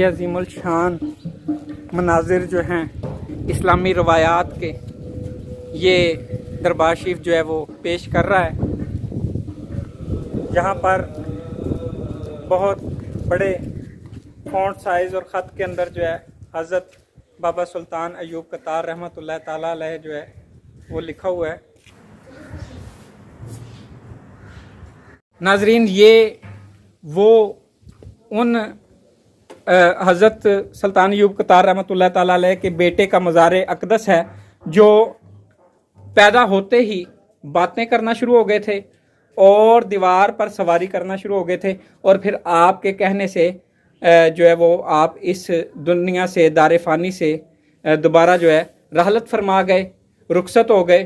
یہ عظیم الشان مناظر جو ہیں اسلامی روایات کے، یہ دربار شریف جو ہے وہ پیش کر رہا ہے۔ یہاں پر بہت بڑے فونٹ سائز اور خط کے اندر جو ہے حضرت بابا سلطان ایوب قطار رحمۃ اللہ تعالیٰ علیہ جو ہے وہ لکھا ہوا ہے۔ ناظرین، یہ وہ ان حضرت سلطان ایوب قطار رحمۃ اللہ تعالیٰ علیہ کے بیٹے کا مزار اقدس ہے، جو پیدا ہوتے ہی باتیں کرنا شروع ہو گئے تھے اور دیوار پر سواری کرنا شروع ہو گئے تھے، اور پھر آپ کے کہنے سے جو ہے وہ آپ اس دنیا سے، دار فانی سے دوبارہ جو ہے رحلت فرما گئے، رخصت ہو گئے۔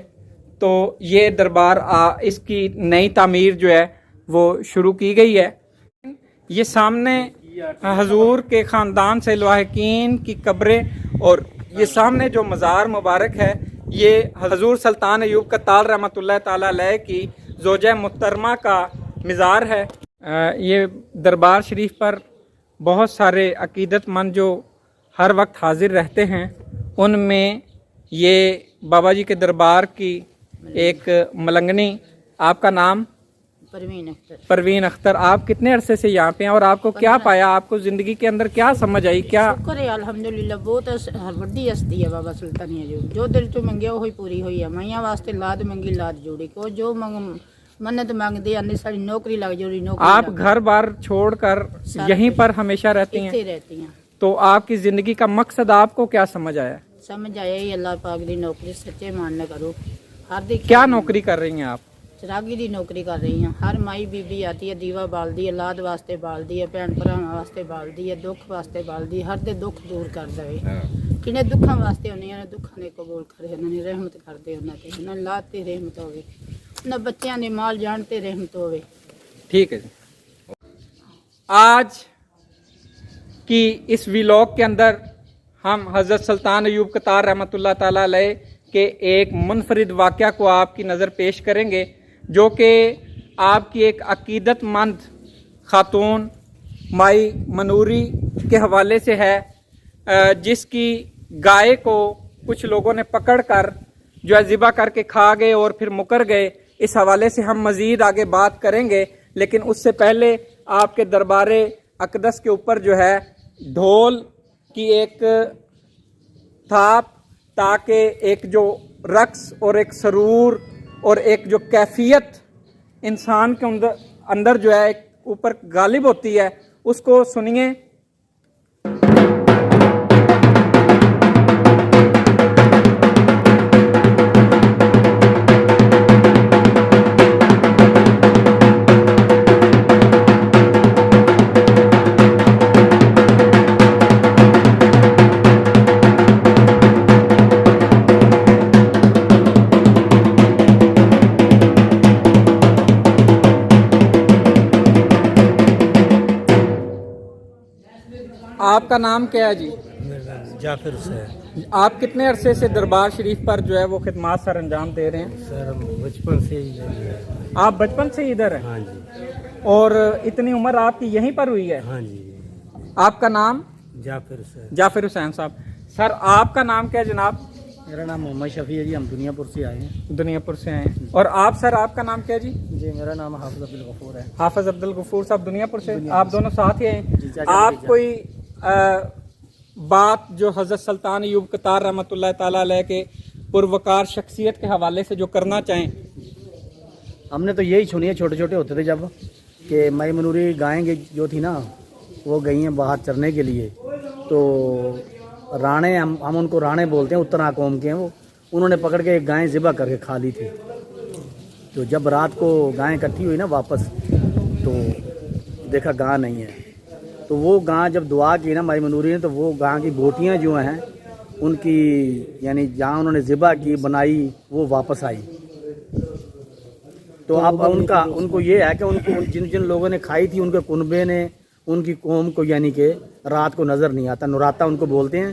تو یہ دربار اس کی نئی تعمیر جو ہے وہ شروع کی گئی ہے۔ یہ سامنے حضور کے خاندان سے لواحقین کی قبریں، اور یہ سامنے جو مزار مبارک ہے یہ حضور سلطان ایوب قطار رحمۃ اللہ تعالیٰ علیہ کی زوجہ محترمہ کا مزار ہے۔ یہ دربار شریف پر بہت سارے عقیدت مند جو ہر وقت حاضر رہتے ہیں، ان میں یہ بابا جی کے دربار کی ایک ملنگنی، آپ کا نام؟ پروین اختر۔ آپ کتنے عرصے سے یہاں پہ ہیں اور آپ کو کیا پایا؟ آپ کو زندگی کے اندر کیا سمجھ آئی؟ کیا شکر ہے الحمدللہ، بہت بڑی ہستی ہے بابا سلطان ایوب۔ جو دل چ منگیا وہی پوری ہوئی ہے۔ میاں واسطے لاد منگی لاد جوڑی، کو جو منت مانگدے آندے ساری نوکری لگ جوڑی نوکری۔ آپ گھر بار چھوڑ کر یہیں پر ہمیشہ رہتی ہیں؟ تو آپ کی زندگی کا مقصد آپ کو کیا سمجھ آیا؟ سمجھ آیا ہی اللہ پاک دی نوکری سچے ماننا کرو۔ ہر دی کیا نوکری کر رہی ہیں آپ؟ چراغی دی نوکری کر رہی ہیں۔ ہر مائی بی بی آتی ہے، دیوا بالدی ہے، لاد واسطے بالدی ہے، بھن بھراواں واسطے بالدی ہے، دکھ واسطے بالدی ہے، ہر دے دکھ دور کر دے۔ کنے دکھاں واسطے ہونے ہیں، دکھاں نے قبول کرے، انہاں نے رحمت کر دے، انہاں تے انہاں لاد تے رحمت ہوے، انہاں بچیاں نے مال جان تے رحمت ہوے۔ ٹھیک ہے جی۔ آج کی اس ویلاگ کے اندر ہم حضرت سلطان ایوب قطار رحمۃ اللہ تعالیٰ علیہ کے ایک منفرد واقعہ کو آپ کی نظر پیش کریں گے، جو کہ آپ کی ایک عقیدت مند خاتون مائی منوری کے حوالے سے ہے، جس کی گائے کو کچھ لوگوں نے پکڑ کر جو ہے ذبح کر کے کھا گئے اور پھر مکر گئے۔ اس حوالے سے ہم مزید آگے بات کریں گے، لیکن اس سے پہلے آپ کے دربار اقدس کے اوپر جو ہے ڈھول کی ایک تھاپ، تاکہ ایک جو رقص اور ایک سرور اور ایک جو کیفیت انسان کے اندر جو ہے اوپر غالب ہوتی ہے، اس کو سنیے۔ آپ کا نام کیا ہے جی؟ جعفر حسین۔ آپ کتنے عرصے سے دربار شریف پر جو ہے وہ خدمات سر انجام دے رہے ہیں؟ سر ہم بچپن سے ہی ہے۔ آپ بچپن سے ادھر ہیں؟ ہاں جی۔ اور اتنی عمر آپ کی یہیں پر ہوئی ہے؟ ہاں جی۔ آپ کا نام؟ جعفر حسین۔ جعفر حسین صاحب۔ سر آپ کا نام کیا ہے جناب؟ میرا نام محمد شفیع ہے جی، ہم دنیا پور سے آئے ہیں۔ دنیا پور سے آئے ہیں۔ اور آپ سر، آپ کا نام کیا جی؟ جی میرا نام حافظ عبدالغفور ہے۔ حافظ عبدالغفور صاحب دنیا پور سے، آپ دونوں ساتھ ہی ہیں؟ جی۔ آپ کوئی بات جو حضرت سلطان ایوب قطار رحمۃ اللہ تعالیٰ علیہ کے پروقار شخصیت کے حوالے سے جو کرنا چاہیں؟ ہم نے تو یہی سنی ہے، چھوٹے چھوٹے ہوتے تھے جب، کہ مائی منوری گائیں جو تھی نا وہ گئی ہیں باہر چرنے کے لیے، تو رانے، ہم ان کو رانے بولتے ہیں، اتنا قوم کے ہیں وہ، انہوں نے پکڑ کے ایک گائیں ذبح کر کے کھا لی تھی۔ تو جب رات کو گائیں اکٹھی ہوئی نا واپس، تو دیکھا گاں نہیں ہے، تو وہ گاں جب دعا کی نا مائی منوری نے، تو وہ گاں کی بوٹیاں جو ہیں ان کی، یعنی جہاں انہوں نے ذبح کی بنائی، وہ واپس آئی۔ تو اب ان کو یہ ہے کہ ان کو جن لوگوں نے کھائی تھی، ان کے کنبے نے، ان کی قوم کو یعنی کہ رات کو نظر نہیں آتا، نوراتا ان کو بولتے ہیں،